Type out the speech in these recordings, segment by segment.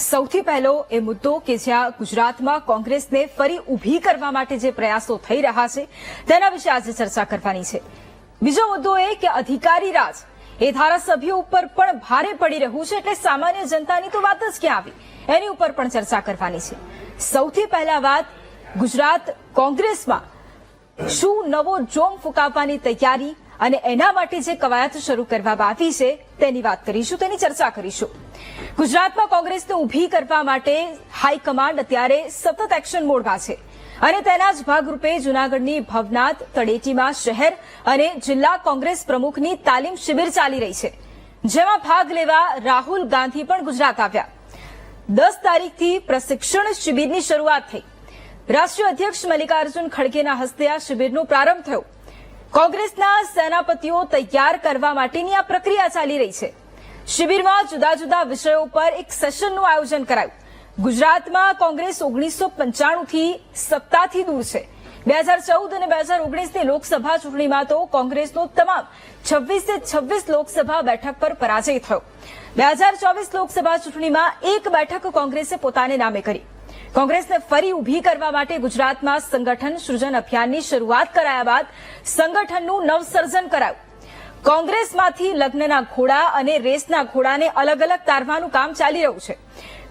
સૌથી પહેલો એ મુદ્દો કે જ્યાં ગુજરાતમાં કોંગ્રેસને ફરી ઊભી કરવા માટે જે પ્રયાસો થઈ રહ્યા છે તેના વિશે આજે ચર્ચા કરવાની છે। બીજો મુદ્દો એ કે અધિકારી રાજ એ ધારાસભ્યો ઉપર પણ ભારે પડી રહ્યું છે, એટલે સામાન્ય જનતાની તો વાત જ ક્યાં આવી, એની ઉપર પણ ચર્ચા કરવાની છે। સૌથી પહેલા વાત, ગુજરાત કોંગ્રેસમાં શું નવો જોમ ફૂંકાવવાની તૈયારી અને એના માટે જે કવાયત શરૂ કરવામાં આવી છે તેની વાત કરીશું, તેની ચર્ચા કરીશું। ગુજરાતમાં કોંગ્રેસને ઊભી કરવા માટે હાઈકમાન્ડ અત્યારે સતત એક્શન મોડમાં છે અને તેના જ ભાગરૂપે જૂનાગઢની ભવનાથ તળેટીમાં શહેર અને જિલ્લા કોંગ્રેસ પ્રમુખની તાલીમ શિબિર ચાલી રહી છે, જેમાં ભાગ લેવા રાહુલ ગાંધી પણ ગુજરાત આવ્યા। 10 તારીખથી પ્રશિક્ષણ શિબિરની શરૂઆત થઈ। રાષ્ટ્રીય અધ્યક્ષ મલ્લિકાર્જુન ખડગેના હસ્તે આ શિબિરનો પ્રારંભ થયો। કોંગ્રેસના સેનાપતિઓ તૈયાર કરવા માટેની આ પ્રક્રિયા ચાલી રહી છે। શિબિરમાં જુદા જુદા વિષયો પર એક સેશનનું આયોજન કરાયું। ગુજરાતમાં કોંગ્રેસ 1995થી સત્તાથી દૂર છે। 2014 અને 2019ની લોકસભા ચૂંટણીમાં તો કોંગ્રેસનો તમામ 26 લોકસભા બેઠક પર પરાજય થયો। 2024 લોકસભા ચૂંટણીમાં એક બેઠક કોંગ્રેસે પોતાને નામે કરી। કોંગ્રેસને ફરી ઊભી કરવા માટે ગુજરાતમાં સંગઠન સૃજન અભિયાનની શરૂઆત કરાયા બાદ સંગઠનનું નવસર્જન કરાયું। કોંગ્રેસમાંથી લગ્નના ઘોડા અને રેસના ઘોડાને અલગ અલગ તારવાનું કામ ચાલી રહ્યું છે।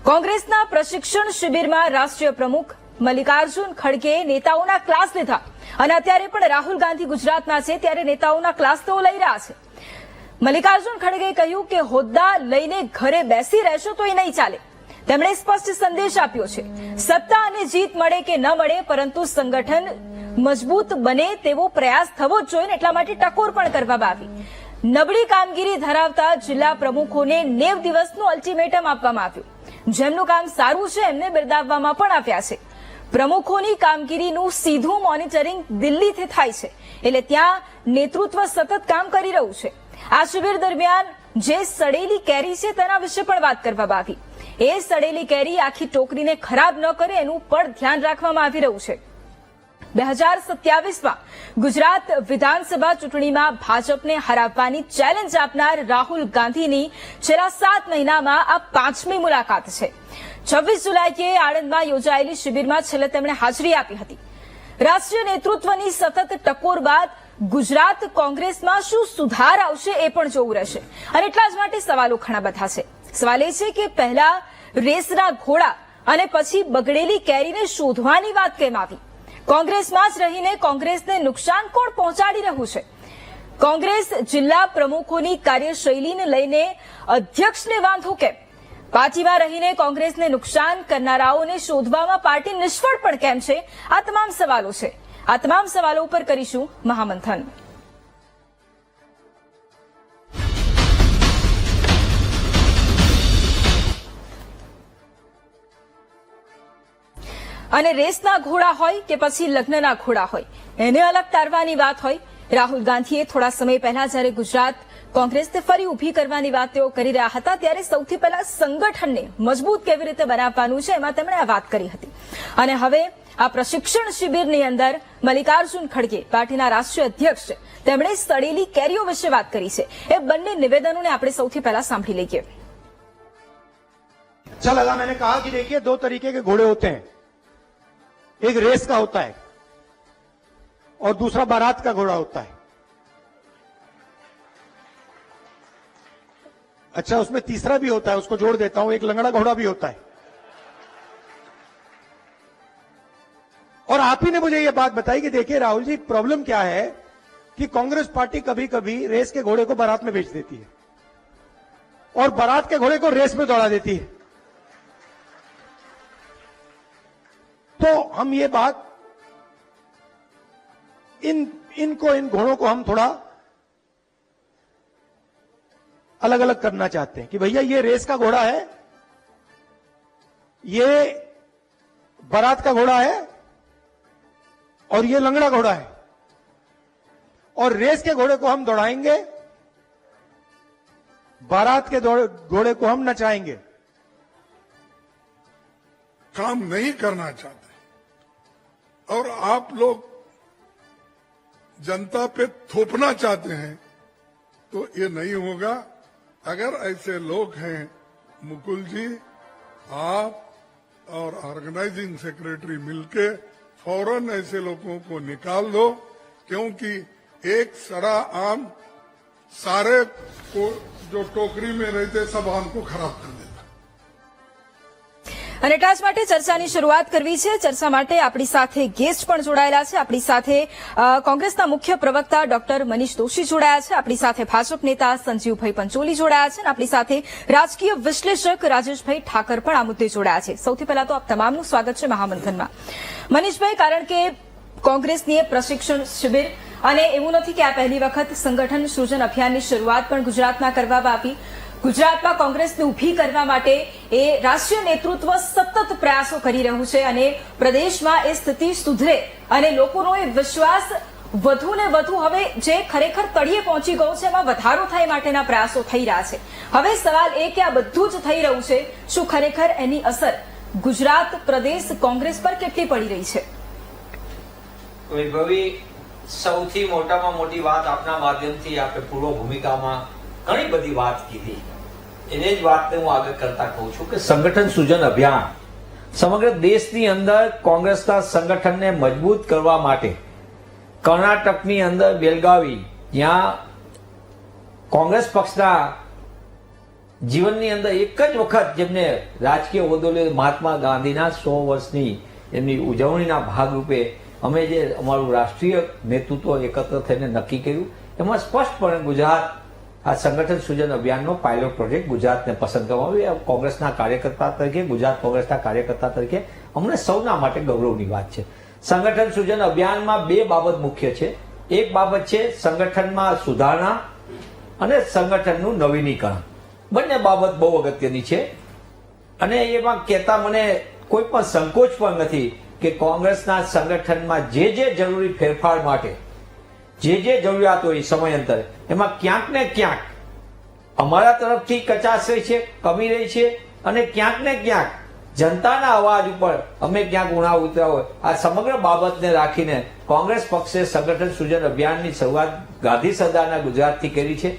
કોંગ્રેસના પ્રશિક્ષણ શિબિરમાં રાષ્ટ્રીય પ્રમુખ મલ્લિકાર્જુન ખડગે નેતાઓના ક્લાસ લીધા અને અત્યારે પણ રાહુલ ગાંધી ગુજરાતના છે ત્યારે નેતાઓના ક્લાસ તેઓ લઈ રહ્યા છે। મલ્લિકાર્જુન ખડગે કહ્યું કે હોદ્દા લઈને ઘરે બેસી રહેશો તો એ નહીં ચાલે। તેમણે સ્પષ્ટ સંદેશ આપ્યો છે, સત્તા અને જીત મળે કે ન મળે પરંતુ સંગઠન મજબૂત બને તેવો પ્રયાસ થવો જ જોઈએ, એટલા માટે ટકોર પણ કરવામાં આવી। નબળી કામગીરી ધરાવતા જિલ્લા પ્રમુખોને 90 દિવસનું અલ્ટિમેટમ આપવામાં આવ્યું। જેમનું કામ સારું છે એમને બિરદાવવામાં પણ આવ્યા છે। પ્રમુખોની કામગીરીનું સીધું મોનિટરિંગ દિલ્હીથી થાય છે, એટલે ત્યાં નેતૃત્વ સતત કામ કરી રહ્યું છે। આ શિબિર દરમિયાન જે સડેલી કેરી છે તેના વિશે પણ વાત કરવામાં આવી। એ સડેલી કેરી આખી ટોકરીને ખરાબ ન કરે એનું પણ ધ્યાન રાખવામાં આવી રહ્યું છે। 2027માં ગુજરાત વિધાનસભા ચૂંટણીમાં ભાજપને હરાવવાની ચેલેન્જ આપનાર રાહુલ ગાંધીની છેલ્લા 7 મહિનામાં આ 5મી મુલાકાત છે। 26 જુલાઈએ આણંદમાં યોજાયેલી શિબિરમાં છેલ્લે તેમણે હાજરી આપી હતી। રાષ્ટ્રીય નેતૃત્વની સતત ટકોર બાદ ગુજરાત કોંગ્રેસમાં શું સુધાર આવશે એ પણ જોવું રહેશે અને એટલા જ માટે સવાલો ઘણા બધા છે। સવાલ એ છે કે પહેલા રેસના ઘોડા અને પછી બગડેલી કેરીને શોધવાની વાત કેમ આવી? કોંગ્રેસમાં જ રહીને કોંગ્રેસને નુકસાન કોણ પહોંચાડી રહ્યું છે? કોંગ્રેસ જિલ્લા પ્રમુખોની કાર્યશૈલીને લઈને અધ્યક્ષને વાંધો કેમ? પાર્ટીમાં રહીને કોંગ્રેસને નુકસાન કરનારાઓને શોધવામાં પાર્ટી નિષ્ફળ પણ કેમ છે? આ તમામ સવાલો છે। આ તમામ સવાલો ઉપર કરીશું મહામંથન। અને રેસના ઘોડા હોય કે પછી લગ્નના ઘોડા હોય, એને અલગ તારવાની વાત હોય। રાહુલ ગાંધીએ થોડા સમય પહેલા જ્યારે ગુજરાત કોંગ્રેસને ફરી ઊભી કરવાની વાત તેઓ કરી રહ્યા હતા ત્યારે સૌથી પહેલા સંગઠનને મજબૂત કેવી રીતે બનાવવાનું છે એમાં તેમણે આ વાત કરી હતી। અને હવે આ પ્રશિક્ષણ શિબિરની અંદર મલ્લિકાર્જુન ખડગે પાર્ટીના રાષ્ટ્રીય અધ્યક્ષ છે, તેમણે સડેલી કેરીઓ વિશે વાત કરી છે। એ બંને નિવેદનોને આપણે સૌથી પહેલા સાંભળી લઈએ। अच्छा लगा, मैंने कहा कि देखिए 2 तरीके के घोड़े होते हैं, एक रेस का होता है और दूसरा बारात का घोड़ा होता है। अच्छा, उसमें तीसरा भी होता है, उसको जोड़ देता हूं, एक लंगड़ा घोड़ा भी होता है। और आप ही ने मुझे यह बात बताई कि देखिए राहुल जी, प्रॉब्लम क्या है कि कांग्रेस पार्टी कभी कभी रेस के घोड़े को बारात में बेच देती है और बारात के घोड़े को रेस में दौड़ा देती है। तो हम ये बात इन घोड़ों को हम थोड़ा अलग अलग करना चाहते हैं कि भैया ये रेस का घोड़ा है, ये बारात का घोड़ा है और ये लंगड़ा घोड़ा है। और रेस के घोड़े को हम दौड़ाएंगे, बारात के घोड़े को हम नचाएंगे। काम नहीं करना चाहते और आप लोग जनता पे थोपना चाहते हैं तो ये नहीं होगा। अगर ऐसे लोग हैं मुकुल जी, आप और ऑर्गेनाइजिंग सेक्रेटरी मिलके फौरन ऐसे लोगों को निकाल दो, क्योंकि एक सड़ा आम सारे को जो टोकरी में रहते सब आम को खराब कर देता। અને એટલા જ માટે ચર્ચાની શરૂઆત કરવી છે। ચર્ચા માટે આપણી સાથે ગેસ્ટ પણ જોડાયેલા છે। આપણી સાથે કોંગ્રેસના મુખ્ય પ્રવક્તા ડોક્ટર મનીષ દોશી જોડાયા છે, આપણી સાથે ભાજપ નેતા સંજીવભાઈ પંચોલી જોડાયા છે અને આપણી સાથે રાજકીય વિશ્લેષક રાજેશભાઈ ઠાકર પણ આ મુદ્દે જોડાયા છે। સૌથી પહેલા તો આપ તમામનું સ્વાગત છે મહામંથનમાં। મનીષભાઈ, કારણ કે કોંગ્રેસની પ્રશિક્ષણ શિબિર અને એવું નથી કે આ પહેલી વખત સંગઠન સૃજન અભિયાનની શરૂઆત પણ ગુજરાતમાં કરવામાં આવી। ગુજરાતમાં કોંગ્રેસને ઉભી કરવા માટે એ રાષ્ટ્રીય નેતૃત્વ સતત પ્રયાસો કરી રહ્યું છે અને પ્રદેશમાં એ સ્થિતિ સુધરે અને લોકોનો એ વિશ્વાસ વધુ ને વધુ હવે જે ખરેખર તળિયે પહોંચી ગયો છે એમાં વધારો થાય માટેના પ્રયાસો થઈ રહ્યા છે। હવે સવાલ એ કે આ બધું જ થઈ રહ્યું છે, શું ખરેખર એની અસર ગુજરાત પ્રદેશ કોંગ્રેસ પર કેટલી પડી રહી છે? વૈભવી, સૌથી મોટામાં મોટી વાત આપના માધ્યમથી આપણે પૂર્વ ભૂમિકામાં ઘણી બધી વાત કીધી, એને જ વાતને હું આગળ કરતા કહું છું કે સંગઠન સૃજન અભિયાન સમગ્ર દેશની અંદર કોંગ્રેસના સંગઠનને મજબૂત કરવા માટે કર્ણાટકની અંદર બેલગાવી, જ્યાં કોંગ્રેસ પક્ષના જીવનની અંદર એક જ વખત જેમને રાજકીય હોદ્દો લીધો, મહાત્મા ગાંધીના 100 વર્ષની એમની ઉજવણીના ભાગરૂપે અમે જે અમારું રાષ્ટ્રીય નેતૃત્વ એકત્ર થઈને નક્કી કર્યું, એમાં સ્પષ્ટપણે ગુજરાત આ સંગઠન સૃજન અભિયાનનો પાયલોટ પ્રોજેક્ટ ગુજરાતને પસંદ કરવામાં આવ્યો। કોંગ્રેસના કાર્યકર્તા તરીકે, ગુજરાત કોંગ્રેસના કાર્યકર્તા તરીકે અમને સૌના માટે ગૌરવની વાત છે। સંગઠન સૃજન અભિયાનમાં બે બાબત મુખ્ય છે। એક બાબત છે સંગઠનમાં સુધારણા અને સંગઠનનું નવીનીકરણ, બંને બાબત બહુ અગત્યની છે અને એમાં કહેતા મને કોઈ પણ સંકોચ પણ નથી કે કોંગ્રેસના સંગઠનમાં જે જરૂરી ફેરફાર માટે જે જરૂરિયાત હોય સમયાંતરે એમાં ક્યાંક ને ક્યાંક અમારા તરફથી કચાશ રહી છે, કમી રહી છે અને ક્યાંક ને ક્યાંક જનતાના અવાજ ઉપર અમે ક્યાંક ઉણા ઉતર્યા હોય, આ સમગ્ર બાબતને રાખીને કોંગ્રેસ પક્ષે સંગઠન સૃજન અભિયાનની શરૂઆત ગાંધી સરદારના ગુજરાતથી કરી છે।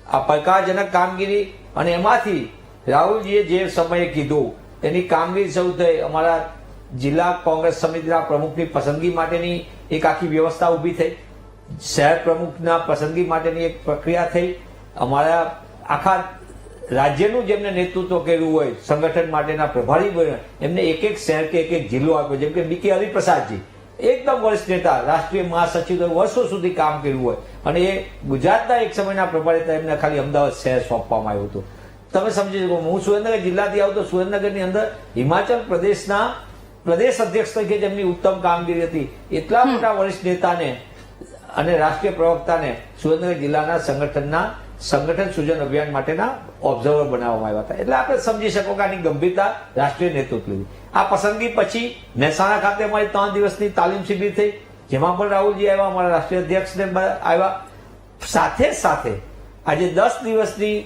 આ પડકારજનક કામગીરી અને એમાંથી રાહુલજીએ જે સમયે કીધું એની કામગીરી શરૂ થઈ। અમારા જિલ્લા કોંગ્રેસ સમિતિના પ્રમુખની પસંદગી માટેની એક આખી વ્યવસ્થા ઊભી થઈ, શહેર પ્રમુખના પસંદગી માટેની એક પ્રક્રિયા થઈ, અમારા આખા રાજ્યનું જેમને નેતૃત્વ કર્યું હોય સંગઠન માટેના પ્રભારી બન્યા એમને એક એક શહેર કે એક જિલ્લો આપ્યો, જેમ કે બીકે હરિપ્રસાદજી એકદમ વરિષ્ઠ નેતા, રાષ્ટ્રીય મહાસચિવ વર્ષો સુધી કામ કર્યું હોય અને એ ગુજરાતના એક સમયના પ્રભારી હતા, એમને ખાલી અમદાવાદ શહેર સોંપવામાં આવ્યું હતું। તમે સમજી શકો, હું સુરેન્દ્રનગર જિલ્લાથી આવતો, સુરેન્દ્રનગરની અંદર હિમાચલ પ્રદેશના પ્રદેશ અધ્યક્ષ તરીકે જેમની ઉત્તમ કામગીરી હતી, એટલા મોટા વરિષ્ઠ નેતાને અને રાષ્ટ્રીય પ્રવક્તાને સુરેન્દ્રનગર જિલ્લાના સંગઠન સૃજન અભિયાન માટેના ઓબ્ઝર્વર બનાવવામાં આવ્યા હતા। એટલે આપણે સમજી શકો કે આની ગંભીરતા રાષ્ટ્રીય નેતૃત્વની। આ પસંદગી પછી મહેસાણા ખાતે અમારી 3 દિવસની તાલીમ શિબિર થઈ, જેમાં પણ રાહુલજી આવ્યા, અમારા રાષ્ટ્રીય અધ્યક્ષને આવ્યા। સાથે સાથે આજે 10 દિવસની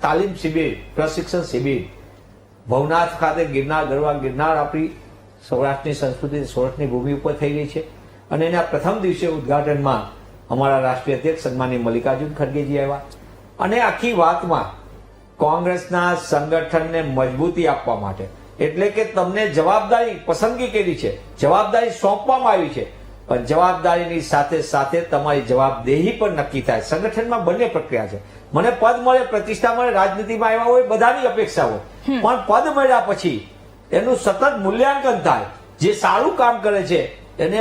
તાલીમ શિબિર, પ્રશિક્ષણ શિબિર ભવનાથ ખાતે ગિરનાર ગરવા, ગિરનાર આપણી સૌરાષ્ટ્રની સંસ્કૃતિ, સૌરાષ્ટ્રની ભૂમિ ઉપર થઈ રહી છે અને એના પ્રથમ દિવસે ઉદઘાટનમાં અમારા રાષ્ટ્રીય અધ્યક્ષ સન્માનીય મલ્લિકાર્જુન ખડગેજી આવ્યા અને આખી વાતમાં કોંગ્રેસના સંગઠનને મજબૂતી આપવા માટે, એટલે કે તમને જવાબદારી પસંદગી કરી છે, જવાબદારી સોંપવામાં આવી છે, પણ જવાબદારીની સાથે સાથે તમારી જવાબદેહી પણ નક્કી થાય। સંગઠનમાં બંને પ્રક્રિયા છે, મને પદ મળે, પ્રતિષ્ઠા મળે, રાજનીતિમાં આવ્યા હોય બધાની અપેક્ષા હોય, પણ પદ મળ્યા પછી એનું સતત મૂલ્યાંકન થાય, જે સારું કામ કરે છે એને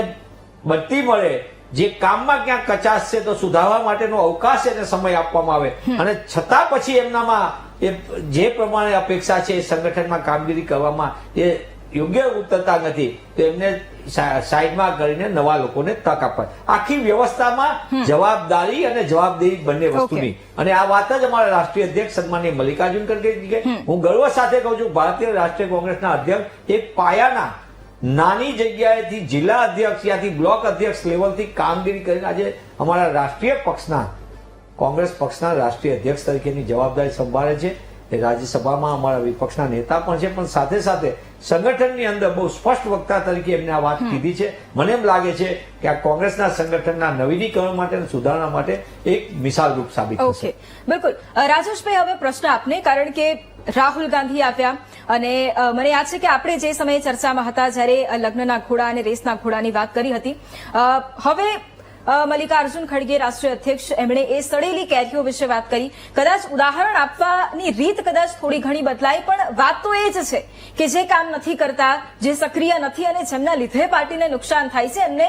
બઢતી મળે, જે કામમાં ક્યાંક કચાશ છે તો સુધારવા માટેનો અવકાશ એને સમય આપવામાં આવે અને છતાં પછી એમનામાં એ જે પ્રમાણે અપેક્ષા છે એ સંગઠનમાં કામગીરી કરવામાં એ યોગ્ય ઉતરતા નથી તો એમને સાઈડમાં કરીને નવા લોકોને તક આપવા। આખી વ્યવસ્થામાં જવાબદારી અને જવાબદેહી બંને વસ્તુની, અને આ વાત જ અમારા રાષ્ટ્રીય અધ્યક્ષ સન્માનીય મલ્લિકાર્જુન ખડગે, હું ગર્વ સાથે કહું છું, ભારતીય રાષ્ટ્રીય કોંગ્રેસના અધ્યક્ષ એક પાયાના નાની જગ્યાએથી જિલ્લા અધ્યક્ષ યાથી બ્લોક અધ્યક્ષ લેવલથી કામગીરી કરીને આજે અમારા રાષ્ટ્રીય પક્ષના કોંગ્રેસ પક્ષના રાષ્ટ્રીય અધ્યક્ષ તરીકેની જવાબદારી સંભાળે છે। એ રાજ્યસભામાં અમારા વિપક્ષના નેતા પણ છે, પણ સાથે સાથે સંગઠનની અંદર બહુ સ્પષ્ટ વક્તા તરીકે એમને આ વાત કીધી છે. મને એમ લાગે છે કે આ કોંગ્રેસના સંગઠનના નવીનીકરણ માટે અને સુધારણા માટે એક મિસાલરૂપ સાબિત થશે. ઓકે, બિલકુલ. રાજેશભાઈ, હવે પ્રશ્ન આપને, કારણ કે રાહુલ ગાંધી આવ્યા અને મને યાદ છે કે આપણે જે સમયે ચર્ચામાં હતા જ્યારે લગ્નના ઘોડા અને રેસના ઘોડાની વાત કરી હતી, હવે મલ્લિકાર્જુન ખડગે રાષ્ટ્રીય અધ્યક્ષ, એમણે એ સડેલી કેરીઓ વિશે વાત કરી. કદાચ ઉદાહરણ આપવાની રીત કદાચ થોડી ઘણી બદલાઈ, પણ વાત તો એ જ છે કે જે કામ નથી કરતા, જે સક્રિય નથી અને જેમના લીધે પાર્ટીને નુકસાન થાય છે, એમને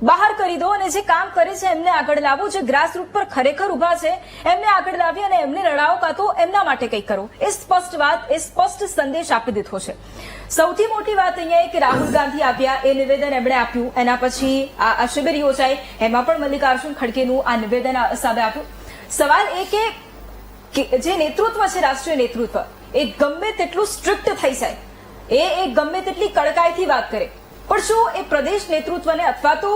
બહાર કરી દો અને જે કામ કરે છે એમને આગળ લાવો. જે ગ્રાસરૂટ પર ખરેખર ઉભા છે એમને આગળ લાવી અને એમને લડાવો, કાં તો એમના માટે કંઈક કરો. એ સ્પષ્ટ વાત, એ સ્પષ્ટ સંદેશ આપી દીધો છે. સૌથી મોટી વાત અહીંયા એ કે રાહુલ ગાંધી આવ્યા, એ નિવેદન એમણે આપ્યું, એના પછી આ શિબિર યોજાઈ, એમાં પણ મલ્લિકાર્જુન ખડગેનું આ નિવેદન સામે આપ્યું. સવાલ એ કે જે નેતૃત્વ છે, રાષ્ટ્રીય નેતૃત્વ, એ ગમે તેટલું સ્ટ્રિક્ટ થઈ જાય, એ ગમે તેટલી કડકાઈથી વાત કરે, પણ શું એ પ્રદેશ નેતૃત્વને અથવા તો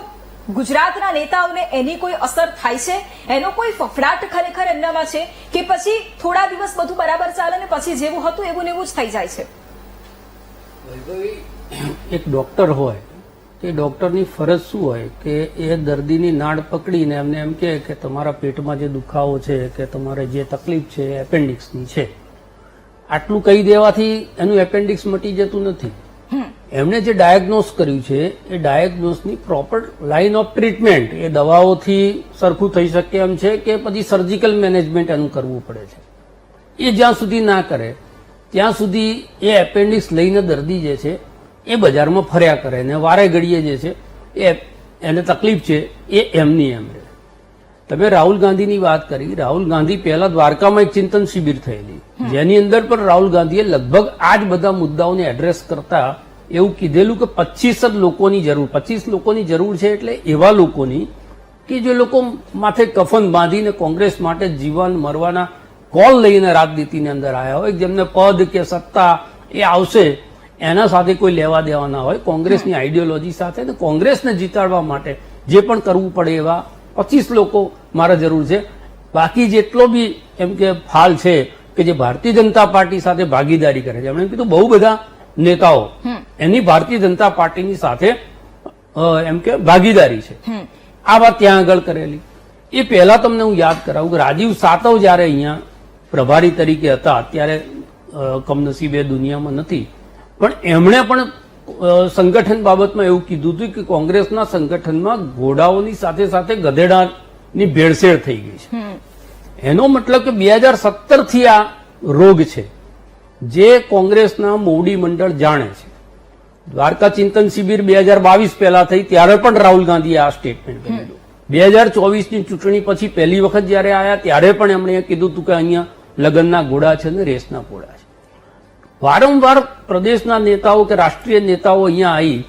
ગુજરાતના નેતાઓને એની કોઈ અસર થાય છે? એનો કોઈ ફફડાટ ખરેખર એમનામાં છે કે પછી થોડા દિવસ બધું બરાબર ચાલે ને પછી જેવું હતું એવું ને એવું જ થઈ જાય છે? એક ડોક્ટર હોય તે ડોક્ટરની ફરજ શું હોય કે એ દર્દીની નાડ પકડીને એમને એમ કહે કે તમારા પેટમાં જે દુખાવો છે કે તમારે જે તકલીફ છે એ એપેન્ડિક્સની છે. આટલું કહી દેવાથી એનું એપેન્ડિક્સ મટી જતું નથી. એમણે જે ડાયગ્નોસ કર્યું છે એ ડાયગ્નોસની પ્રોપર લાઇન ઓફ ટ્રીટમેન્ટ એ દવાઓથી સરખું થઈ શકે એમ છે કે પછી સર્જિકલ મેનેજમેન્ટ એનું કરવું પડે છે. એ જ્યાં સુધી ના કરે ત્યાં સુધી એ એપેન્ડિક્સ લઈને દર્દી જે છે એ બજારમાં ફર્યા કરે ને વારે ઘડીએ જે છે એ એને તકલીફ છે એ એમની એમ રહે. તમે રાહુલ ગાંધીની વાત કરી. રાહુલ ગાંધી પહેલા દ્વારકામાં એક ચિંતન શિબિર થયેલી, જેની અંદર પણ રાહુલ ગાંધીએ લગભગ આ જ બધા મુદ્દાઓને એડ્રેસ કરતા એવું કીધેલું કે 25 લોકોની જરૂર, 25 લોકોની જરૂર છે, એટલે એવા લોકોની કે જે લોકો માથે કફન બાંધીને કોંગ્રેસ માટે જીવન મરવાના કોલ લઈને રાજનીતિની અંદર આવ્યા હોય, જેમને પદ કે સત્તા એ આવશે એના સાથે કોઈ લેવા દેવા ના હોય, કોંગ્રેસની આઈડિયોલોજી સાથે ને કોંગ્રેસને જીતાડવા માટે જે પણ કરવું પડે એવા 25 લોકો મારા જરૂર છે. બાકી જેટલો બી એમ કે ફાલ છે કે જે ભારતીય જનતા પાર્ટી સાથે ભાગીદારી કરે છે, એમણે કીધું બહુ બધા નેતાઓ એની ભારતીય જનતા પાર્ટીની સાથે એમ કે ભાગીદારી છે. આ વાત ત્યાં આગળ કરેલી. એ પહેલા તમને હું યાદ કરાવું કે રાજીવ સાતવ જયારે અહીંયા પ્રભારી તરીકે હતા, અત્યારે કમનસીબે દુનિયામાં નથી, પણ એમણે પણ સંગઠન બાબતમાં એવું કીધું હતું કે કોંગ્રેસના સંગઠનમાં ઘોડાઓની સાથે સાથે ગધેડાની ભેળસેળ થઈ ગઈ છે. એનો મતલબ કે 2017 થી આ રોગ છે જે કોંગ્રેસના મોવડી મંડળ જાણે છે. દ્વારકા ચિંતન શિબિર 2022 પહેલા થઈ ત્યારે પણ રાહુલ ગાંધીએ આ સ્ટેટમેન્ટ કરેલું. 2024ની ચૂંટણી પછી પહેલી વખત જયારે આવ્યા ત્યારે પણ એમણે કીધું હતું કે અહીંયા લગ્નના ઘોડા છે ને રેસના ઘોડા છે. વારંવાર પ્રદેશના નેતાઓ કે રાષ્ટ્રીય નેતાઓ અહીંયા આવી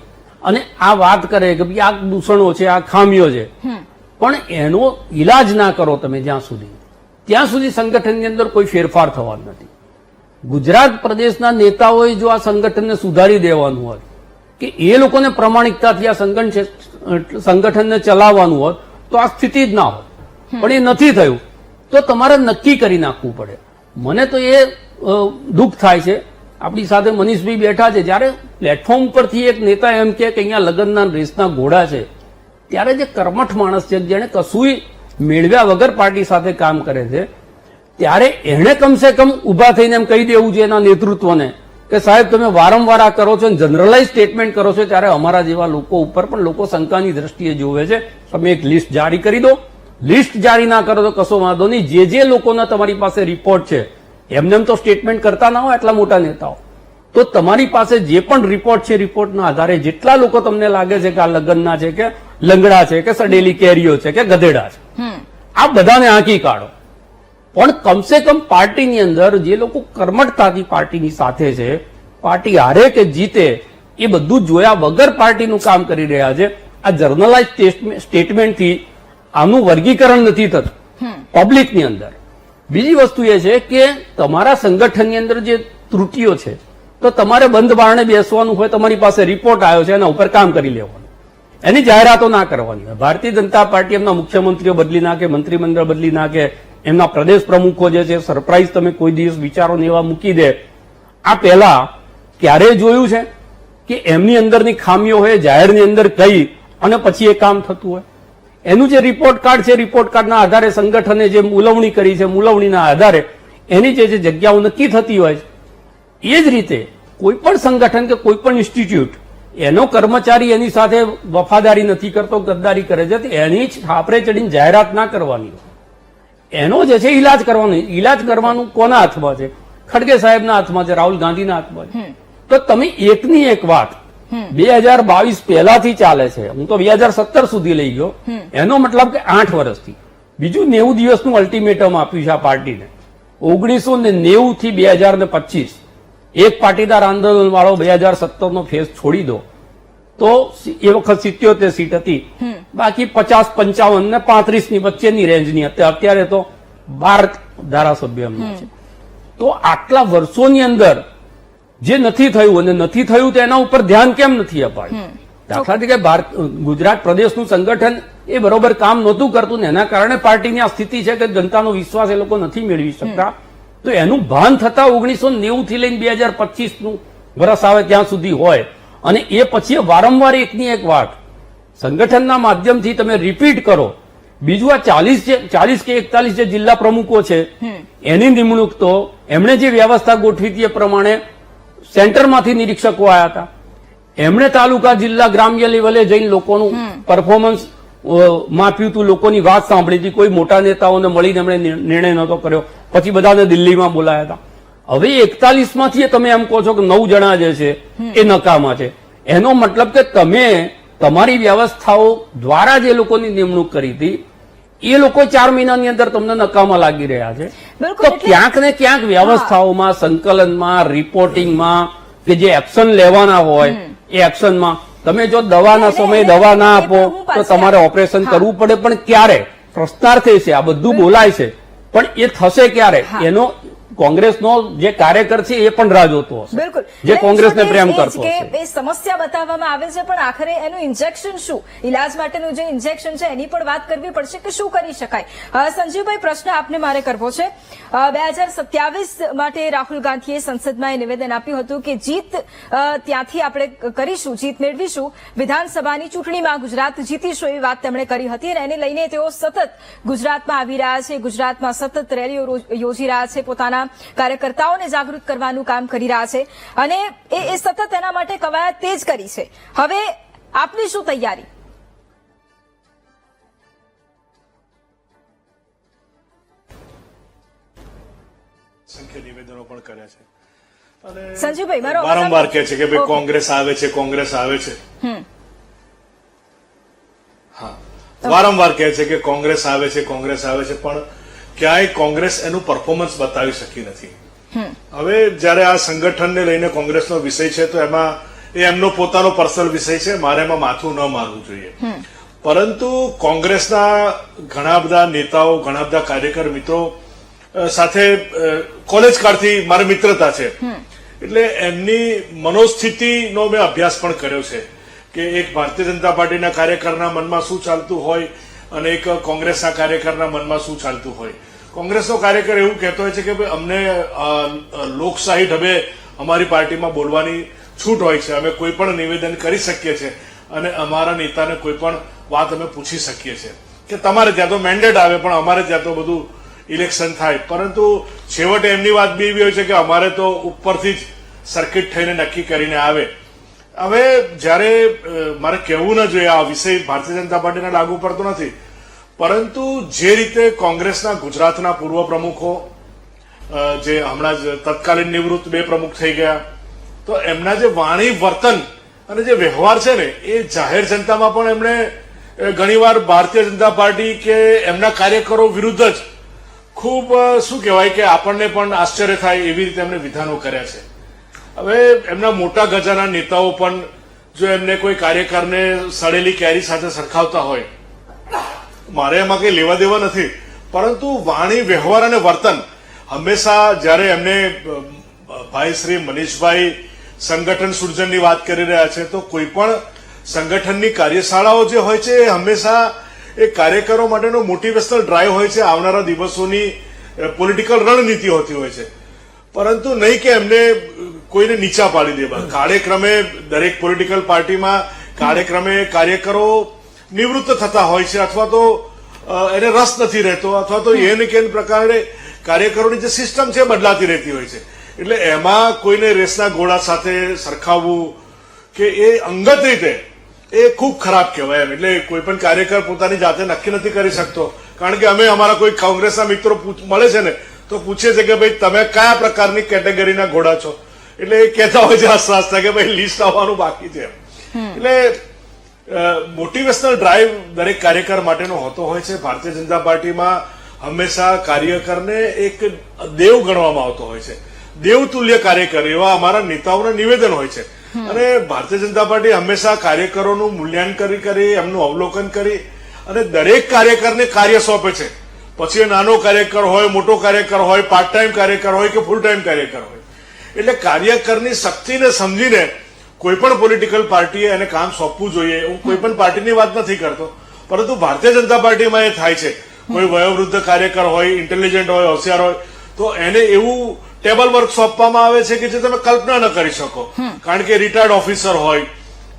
અને આ વાત કરે કે ભાઈ આ દૂષણો છે, આ ખામીઓ છે, પણ એનો ઈલાજ ના કરો તમે જ્યાં સુધી સંગઠનની અંદર કોઈ ફેરફાર થવાનો નથી. ગુજરાત પ્રદેશના નેતાઓએ જો આ સંગઠનને સુધારી દેવાનું હોય કે એ લોકોને પ્રમાણિકતાથી આ સંગઠનને ચલાવવાનું હોત તો આ સ્થિતિ જ ના હોત, પણ એ નથી થયું તો તમારે નક્કી કરી નાખવું પડે. મને તો એ દુઃખ થાય છે. આપણી સાથે મનીષભાઈ બેઠા છે, જ્યારે પ્લેટફોર્મ પરથી એક નેતા એમ કે અહીંયા લગ્નના રેસના ઘોડા છે, ત્યારે જે કર્મઠ માણસ છે જેને કશું મેળવ્યા વગર પાર્ટી સાથે કામ કરે છે, ત્યારે એણે કમસે કમ ઉભા થઈને એમ કહી દેવું છે એના નેતૃત્વને કે સાહેબ તમે વારંવાર આ કરો છો, જનરલાઇઝ સ્ટેટમેન્ટ કરો છો, ત્યારે અમારા જેવા લોકો ઉપર પણ લોકો શંકાની દ્રષ્ટિએ જોવે છે. તમે એક લિસ્ટ જારી કરી દો. લિસ્ટ જારી ના કરો તો કશો વાંધો નહીં. જે લોકોના તમારી પાસે રિપોર્ટ છે, એમને તો સ્ટેટમેન્ટ કરતા ના હોય આટલા મોટા નેતાઓ, તો તમારી પાસે જે પણ રિપોર્ટ છે, રિપોર્ટના આધારે જેટલા લોકો તમને લાગે છે કે આ લગ્નના છે કે લંગડા છે કે સડેલી કેરીઓ છે કે ગધેડા છે, આ બધાને આંકી કાઢો. પણ કમસે કમ પાર્ટીની અંદર જે લોકો કર્મઠતાથી પાર્ટીની સાથે છે, પાર્ટી હારે કે જીતે એ બધું જોયા વગર પાર્ટીનું કામ કરી રહ્યા છે. આ જર્નલાઇઝ સ્ટેટમેન્ટથી આનું વર્ગીકરણ નથી થતું પબ્લિકની અંદર. બીજી વસ્તુ એ છે કે તમારા સંગઠનની અંદર જે ત્રુટિઓ છે તો તમારે બંધ બારણે બેસવાનું હોય, તમારી પાસે રિપોર્ટ આવ્યો છે એના ઉપર કામ કરી લેવાનું, એની જાહેરાતો ના કરવાની હોય. ભારતીય જનતા પાર્ટી એમના મુખ્યમંત્રીઓ બદલી નાખે, મંત્રીમંડળ બદલી નાખે, એમના પ્રદેશ પ્રમુખો જે છે સરપ્રાઈઝ તમે કોઈ દિવસ વિચારો ને એવા મૂકી દે. આ પહેલા ક્યારે જોયું છે કે એમની અંદરની ખામીઓ હોય જાહેરની અંદર કહી અને પછી એ કામ થતું હોય? એનું જે રિપોર્ટ કાર્ડ છે, રિપોર્ટ કાર્ડના આધારે સંગઠને જે મૂલવણી કરી છે, મૂલવણીના આધારે એની જે જગ્યાઓ નક્કી થતી હોય છે. એ જ રીતે કોઈ પણ સંગઠન કે કોઈ પણ ઇન્સ્ટિટ્યૂટ એનો કર્મચારી એની સાથે વફાદારી નથી કરતો, ગદ્દારી કરે છે, તો એની જ છાપરે ચડીને જાહેરાત ના કરવાની. એનો જે છે ઈલાજ કરવાનો. ઈલાજ કરવાનું કોના હાથમાં છે? ખડગે સાહેબના હાથમાં છે, રાહુલ ગાંધીના હાથમાં છે. તો તમે એકની એક વાત 2022 પહેલાથી ચાલે છે, હું તો 2017 સુધી લઈ ગયો, એનો મતલબ કે 8 વર્ષથી. બીજું 90 દિવસનું અલ્ટિમેટમ આપ્યું છે આ પાર્ટીને. 1990 થી 2025 એક પાટીદાર આંદોલન વાળો 2017 નો ફેઝ છોડી દો તો એ વખત 77 સીટ હતી, બાકી 50, 55 ને 35 ની વચ્ચેની રેન્જની હતી. અત્યારે તો 12 ધારાસભ્ય એમના છે. તો આટલા વર્ષોની અંદર જે નથી થયું અને નથી થયું તો એના ઉપર ધ્યાન કેમ નથી અપાયું? દાખલા તરીકે ગુજરાત પ્રદેશનું સંગઠન એ બરોબર કામ નહોતું કરતું ને એના કારણે પાર્ટીની આ સ્થિતિ છે કે જનતાનો વિશ્વાસ એ લોકો નથી મેળવી શકતા. તો એનું ભાન થતા 1990 થી લઈને 2025 નું વર્ષ આવે ત્યાં સુધી હોય અને એ પછી વારંવાર એકની એક વાત સંગઠનના માધ્યમથી તમે રિપીટ કરો. બીજું આ 40 કે 41 જે જિલ્લા પ્રમુખો છે એની નિમણૂક તો એમણે જે વ્યવસ્થા ગોઠવી હતી એ પ્રમાણે સેન્ટરમાંથી નિરીક્ષકો આવ્યા હતા. એમણે તાલુકા, જિલ્લા, ગ્રામ્ય લેવલે જઈને લોકોનું પરફોર્મન્સ માપ્યું હતું, લોકોની વાત સાંભળી હતી. કોઈ મોટા નેતાઓને મળીને એમણે નિર્ણય નહોતો કર્યો. પછી બધાને દિલ્હીમાં બોલાયા હતા. હવે 41 માંથી તમે એમ કહો છો કે 9 જણા જે છે એ નકામા છે. એનો મતલબ કે તમે તમારી વ્યવસ્થાઓ દ્વારા જે લોકોની નિમણૂક કરી હતી એ લોકો 4 મહિનાની અંદર તમને નકામા લાગી રહ્યા છે. તો ક્યાંક ને ક્યાંક વ્યવસ્થાઓમાં, સંકલનમાં, રિપોર્ટિંગમાં કે જે એક્શન લેવાના હોય એ એક્શનમાં તમે જો દવાના સમયે દવા ના આપો તો તમારે ઓપરેશન કરવું પડે. પણ ક્યારે? પ્રશ્નાર્થ છે. આ બધું બોલાય છે પણ એ થશે ક્યારે? એનો કોંગ્રેસનો જે કાર્યકર છે એ પણ રાહ જોતો હશે, બિલકુલ, જે કોંગ્રેસને પ્રેમ કરતો હશે. એ સમસ્યા બતાવવામાં આવે છે પણ આખરે એનું ઇન્જેક્શન શું, ઇલાજ માટેનું જે ઇન્જેક્શન છે એની પણ વાત કરવી પડશે કે શું કરી શકાય. સંજીવભાઈ, પ્રશ્ન આપને મારે કરવો છે. 2027 માટે રાહુલ ગાંધીએ સંસદમાં એ નિવેદન આપ્યું હતું કે જીત ત્યાંથી આપણે કરીશું, જીત મેળવીશું, વિધાનસભાની ચૂંટણીમાં ગુજરાત જીતીશું, એવી વાત તેમણે કરી હતી અને એને લઈને તેઓ સતત ગુજરાતમાં આવી રહ્યા છે, ગુજરાતમાં સતત રેલીઓ યોજી રહ્યા છે, પોતાના કાર્યકર્તાઓને જાગૃત કરવાનું કામ કરી રહ્યા છે અને એ સતત એના માટે કવાયત તેજ કરી છે. હવે આપની શું તૈયારી? નિવેદનો પણ કર્યા છે અને સંજીવભાઈ, મારો વારંવાર કહે છે કે ભાઈ કોંગ્રેસ આવે છે, કોંગ્રેસ આવે છે. હા, વારંવાર કહે છે કે કોંગ્રેસ આવે છે, કોંગ્રેસ આવે છે, પણ ક્યાંય કોંગ્રેસ એનું પરફોર્મન્સ બતાવી શકી નથી. હવે જયારે આ સંગઠનને લઈને કોંગ્રેસનો વિષય છે તો એમાં એ એમનો પોતાનો પર્સનલ વિષય છે, મારે એમાં માથું ન મારવું જોઈએ. પરંતુ કોંગ્રેસના ઘણા બધા નેતાઓ, ઘણા બધા કાર્યકર મિત્રો સાથે કોલેજ કાળથી મારી મિત્રતા છે, એટલે એમની મનોસ્થિતિનો મેં અભ્યાસ પણ કર્યો છે કે એક ભારતીય જનતા પાર્ટીના કાર્યકરના મનમાં શું ચાલતું હોય અને એક કોંગ્રેસના કાર્યકરના મનમાં શું ચાલતું હોય. કોંગ્રેસનો કાર્યકર એવું કહેતો હોય છે કે ભાઈ અમને લોકશાહી ઢબે અમારી પાર્ટીમાં બોલવાની છૂટ હોય છે, અમે કોઈ પણ નિવેદન કરી શકીએ છીએ અને અમારા નેતાને કોઈ પણ વાત અમે પૂછી શકીએ છીએ કે તમારે ત્યાં તો મેન્ડેટ આવે પણ અમારે ત્યાં તો બધું ઇલેક્શન થાય. પરંતુ છેવટે એમની વાત બી એવી હોય છે કે અમારે તો ઉપરથી જ સર્કિટ થઈને નક્કી કરીને આવે. હવે જયારે મારે કહેવું ન જોઈએ, આ વિષય ભારતીય જનતા પાર્ટીને લાગુ પડતો નથી, પરંતુ જે રીતે કોંગ્રેસના ગુજરાતના પૂર્વ પ્રમુખો જે હમણાં જ તત્કાલીન નિવૃત્ત 2 પ્રમુખ થઈ ગયા, તો એમના જે વાણી, વર્તન અને જે વ્યવહાર છે ને એ જાહેર જનતામાં પણ એમણે ઘણીવાર ભારતીય જનતા પાર્ટી કે એમના કાર્યકરો વિરુદ્ધ જ ખૂબ શું કહેવાય કે આપણને પણ આશ્ચર્ય થાય એવી રીતે એમણે વિધાનો કર્યા છે. હવે એમના મોટા ગજાના નેતાઓ પણ જો એમને કોઈ કાર્યકરને સડેલી કેરી સાથે સરખાવતા હોય, મારે એમાં કઈ લેવા દેવા નથી, પરંતુ વાણી, વ્યવહાર અને વર્તન હંમેશા જયારે એમને ભાઈ શ્રી મનીષભાઈ સંગઠન સૃજનની વાત કરી રહ્યા છે તો કોઈ પણ સંગઠનની કાર્યશાળાઓ જે હોય છે એ હંમેશા એ કાર્યકરો માટેનો મોટિવેશનલ ડ્રાઈવ હોય છે, આવનારા દિવસોની પોલિટિકલ રણનીતિ હોતી હોય છે. પરંતુ નહીં કે એમને કોઈને નીચા પાડી દેવા. કાર્યક્રમે દરેક પોલિટિકલ પાર્ટીમાં કાર્યક્રમે કાર્યકરો નિવૃત્ત થતા હોય છે, અથવા તો એને રસ નથી રહેતો, અથવા તો એને કે પ્રકારે કાર્યકરોની જે સિસ્ટમ છે બદલાતી રહેતી હોય છે. એટલે એમાં કોઈને રેસના ઘોડા સાથે સરખાવવું કે એ અંગત રીતે એ ખૂબ ખરાબ કહેવાય એમ. એટલે કોઈ પણ કાર્યકર પોતાની જાતે નક્કી નથી કરી શકતો. કારણ કે અમે અમારા કોઈ કોંગ્રેસના મિત્રો મળે છે ને તો પૂછે છે કે ભાઈ તમે કયા પ્રકારની કેટેગરીના ઘોડા છો, એટલે એ કહેતા હોય છે હસતા કે ભાઈ લિસ્ટ આવવાનું બાકી છે. એટલે મોટિવેશનલ ડ્રાઈવ દરેક કાર્યકર માટેનો હોતો હોય છે. ભારતીય જનતા પાર્ટીમાં હંમેશા કાર્યકરને એક દેવ ગણવામાં આવતો હોય છે, દેવતુલ્ય કાર્યકર એવા અમારા નેતાઓના નિવેદન હોય છે. અને ભારતીય જનતા પાર્ટી હંમેશા કાર્યકરોનું મૂલ્યાંકન કરી, એમનું અવલોકન કરી અને દરેક કાર્યકરને કાર્ય સોંપે છે. પછી એ નાનો કાર્યકર હોય, મોટો કાર્યકર હોય, પાર્ટ ટાઈમ કાર્યકર હોય કે ફૂલ ટાઈમ કાર્યકર હોય. એટલે કાર્યકરની શક્તિને સમજીને કોઈ પણ પોલિટિકલ પાર્ટીએ એને કામ સોંપવું જોઈએ. હું કોઈ પણ પાર્ટીની વાત નથી કરતો, પરંતુ ભારતીય જનતા પાર્ટીમાં એ થાય છે. કોઈ વયોવૃદ્ધ કાર્યકર હોય, ઇન્ટેલિજન્ટ હોય, હોશિયાર હોય, તો એને એવું ટેબલ વર્ક સોંપવામાં આવે છે કે જે તમે કલ્પના ન કરી શકો. કારણ કે રિટાયર્ડ ઓફિસર હોય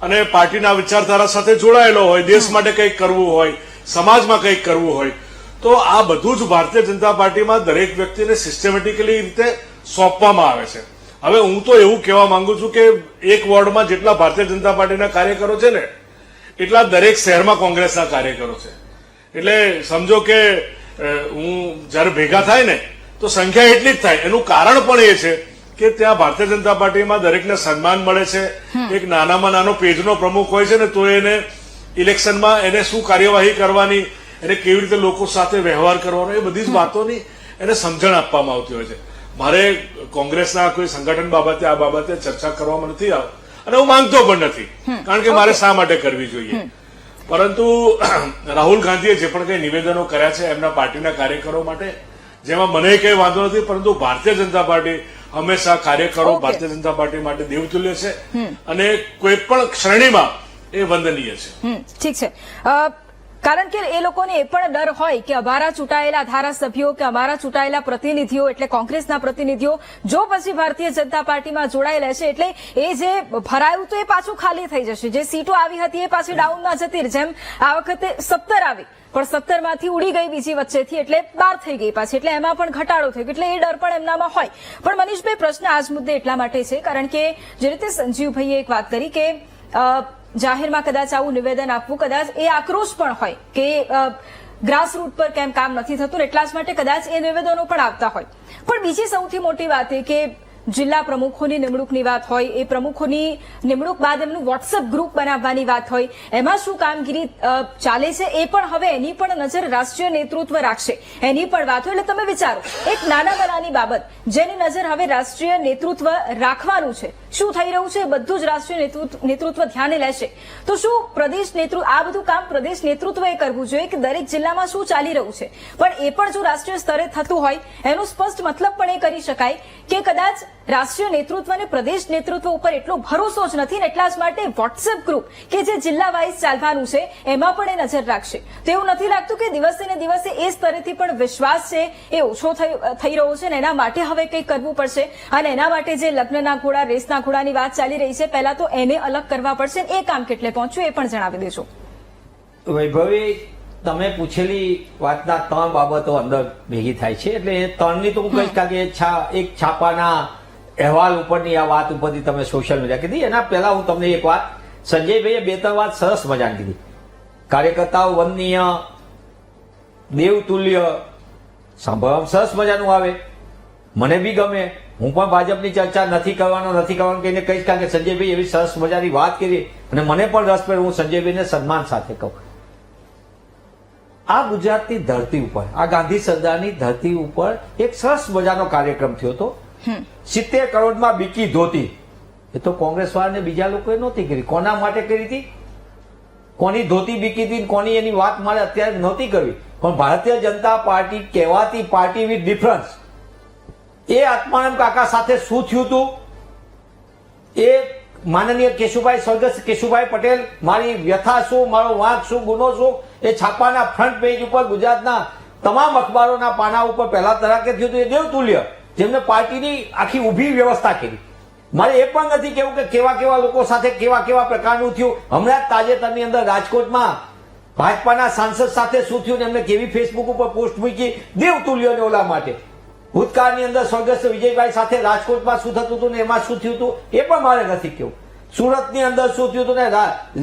અને પાર્ટીના વિચારધારા સાથે જોડાયેલો હોય, દેશ માટે કંઈક કરવું હોય, સમાજમાં કંઈક કરવું હોય, તો આ બધું જ ભારતીય જનતા પાર્ટીમાં દરેક વ્યક્તિને સિસ્ટમેટિકલી રીતે સોંપવામાં આવે છે. હવે હું તો એવું કહેવા માંગુ છું કે એક વોર્ડમાં જેટલા ભારતીય જનતા પાર્ટીના કાર્યકરો છે ને એટલા દરેક શહેરમાં કોંગ્રેસના કાર્યકરો છે. એટલે સમજો કે હું જયારે ભેગા થાય ને તો સંખ્યા એટલી જ થાય. એનું કારણ પણ એ છે કે ત્યાં ભારતીય જનતા પાર્ટીમાં દરેકને સન્માન મળે છે. એક નાનામાં નાનો પેજનો પ્રમુખ હોય છે ને તો એને ઇલેક્શનમાં એને શું કાર્યવાહી કરવાની, એને કેવી રીતે લોકો સાથે વ્યવહાર કરવાનો, એ બધી જ વાતોની એને સમજણ આપવામાં આવતી હોય છે. મારે કોંગ્રેસના કોઈ સંગઠન બાબતે આ બાબતે ચર્ચા કરવામાં નથી આવતી અને હું માંગતો પણ નથી, કારણ કે મારે શા માટે કરવી જોઈએ. પરંતુ રાહુલ ગાંધીએ જે પણ કઈ નિવેદનો કર્યા છે એમના પાર્ટીના કાર્યકરો માટે, જેમાં મને કઈ વાંધો નથી, પરંતુ ભારતીય જનતા પાર્ટી હંમેશા કાર્યકરો ભારતીય જનતા પાર્ટી માટે દેવતુલ્ય છે અને કોઈ પણ શ્રેણીમાં એ વંદનીય છે. ઠીક છે. કારણ કે એ લોકોને એ પણ ડર હોય કે અમારા ચૂંટાયેલા ધારાસભ્યો કે અમારા ચૂંટાયેલા પ્રતિનિધિઓ એટલે કોંગ્રેસના પ્રતિનિધિઓ જો પછી ભારતીય જનતા પાર્ટીમાં જોડાઈ લેશે એટલે એ જે ભરાયું તો એ પાછું ખાલી થઈ જશે. જે સીટો આવી હતી એ પાછી ડાઉનમાં જતી રહે. જેમ આ વખતે 17 આવી પણ 17 માંથી ઉડી ગઈ બીજી વચ્ચેથી, એટલે 12 થઈ ગઈ પાછી, એટલે એમાં પણ ઘટાડો થયો. એટલે એ ડર પણ એમનામાં હોય. પણ મનીષભાઈ, પ્રશ્ન આજ મુદ્દે એટલા માટે છે કારણ કે જે રીતે સંજીવભાઈએ એક વાત કરી કે જાહેરમાં કદાચ આવું નિવેદન આપવું કદાચ એ આક્રોશ પણ હોય કે ગ્રાસરૂટ પર કેમ કામ નથી થતું, એટલા જ માટે કદાચ એ નિવેદનો પણ આવતા હોય. પણ બીજી સૌથી મોટી વાત એ કે જિલ્લા પ્રમુખોની નિમણૂકની વાત હોય, એ પ્રમુખોની નિમણૂક બાદ એમનું વોટ્સએપ ગ્રુપ બનાવવાની વાત હોય, એમાં શું કામગીરી ચાલે છે એ પણ હવે એની પણ નજર રાષ્ટ્રીય નેતૃત્વ રાખશે, એની પણ વાત હોય. એટલે તમે વિચારો, એક નાનામાં નાની બાબત જેની નજર હવે રાષ્ટ્રીય નેતૃત્વ રાખવાનું છે, શું થઈ રહ્યું છે બધું જ રાષ્ટ્રીય નેતૃત્વ ધ્યાને લેશે. તો શું પ્રદેશ નેતૃત્વ આ બધું કામ પ્રદેશ નેતૃત્વએ કરવું જોઈએ કે દરેક જિલ્લામાં શું ચાલી રહ્યું છે, પણ એ પણ જો રાષ્ટ્રીય સ્તરે થતું હોય એનો સ્પષ્ટ મતલબ પણ એ કરી શકાય કે કદાચ રાષ્ટ્રીય નેતૃત્વ અને પ્રદેશ નેતૃત્વ ઉપર એટલો ભરોસો જ નથી ને એટલા જ માટે વોટ્સએપ ગ્રુપ કે જે જિલ્લા વાઇઝ ચાલવાનું છે એમાં પણ એ નજર રાખશે. તો એવું નથી લાગતું કે દિવસે ને દિવસે એ સ્તરેથી પણ વિશ્વાસ છે એ ઓછો થઈ રહ્યો છે ને એના માટે હવે કંઈક કરવું પડશે અને એના માટે જે લગ્નના ઘોડા રેસના ઘોડાની વાત ચાલી રહી છે પહેલા તો એને અલગ કરવા પડશે. એ કામ કેટલે પહોંચ્યું એ પણ જણાવી દેજો. વૈભવી, તમે પૂછેલી વાતના 3 બાબતો અંદર ભેગી થાય છે. એટલે એ 3ની તો હું કહીશ કે એક છાપાના અહેવાલ ઉપરની આ વાત ઉપરથી તમે સોશિયલ મીડિયા કીધી. એના પહેલા હું તમને એક વાત, સંજયભાઈએ 2-3 વાત સરસ મજાની કીધી. કાર્યકર્તાઓ વંદનીય, દેવતુલ્ય, સાંભળવામાં સરસ મજાનું આવે, મને બી ગમે. હું પણ ભાજપની ચર્ચા નથી કરવાનું કહીને કહીશ, કારણ કે સંજયભાઈ એવી સરસ મજાની વાત કરી અને મને પણ રસ પડે. હું સંજયભાઈને સન્માન સાથે કહું, આ ગુજરાતની ધરતી ઉપર, આ ગાંધી સરદારની ધરતી ઉપર એક સરસ મજાનો કાર્યક્રમ થયો હતો. 70 કરોડમાં બીકી ધોતી. એ તો કોંગ્રેસ વાળાને બીજા લોકોએ નહોતી કરી. કોના માટે કરી હતી, કોની ધોતી બીકી હતી, કોની એની વાત મારે અત્યારે નહોતી કરવી. પણ ભારતીય જનતા પાર્ટી કહેવાતી પાર્ટી વિથ ડિફરન્સ, એ આત્માનંદ કાકા સાથે શું થયું હતું એ માનનીય કેશુભાઈ, સ્વર્ગસ્થ કેશુભાઈ પટેલ, મારી વ્યથા શું, મારો વાંક શું, ગુનો શું, એ છાપાના ફ્રન્ટ પેજ ઉપર ગુજરાતના તમામ અખબારોના પાના ઉપર પહેલા તરાકે થયું હતું એ દેવતુલ્ય, જેમને પાર્ટીની આખી ઊભી વ્યવસ્થા કરી. મારે એ પણ નથી કેવું કે કેવા કેવા લોકો સાથે કેવા કેવા પ્રકારનું થયું. હમણાં જ તાજેતરની અંદર રાજકોટમાં ભાજપાના સાંસદ સાથે શું થયું ને એમને કેવી ફેસબુક ઉપર પોસ્ટ મૂકી દેવતુલ્યોને ઓલા માટે. ભૂતકાળની અંદર સ્વર્ગસ્થ વિજયભાઈ સાથે રાજકોટમાં શું થતું હતું ને એમાં શું થયું હતું એ પણ મારે નથી કેવું. સુરતની અંદર શું થયું હતું ને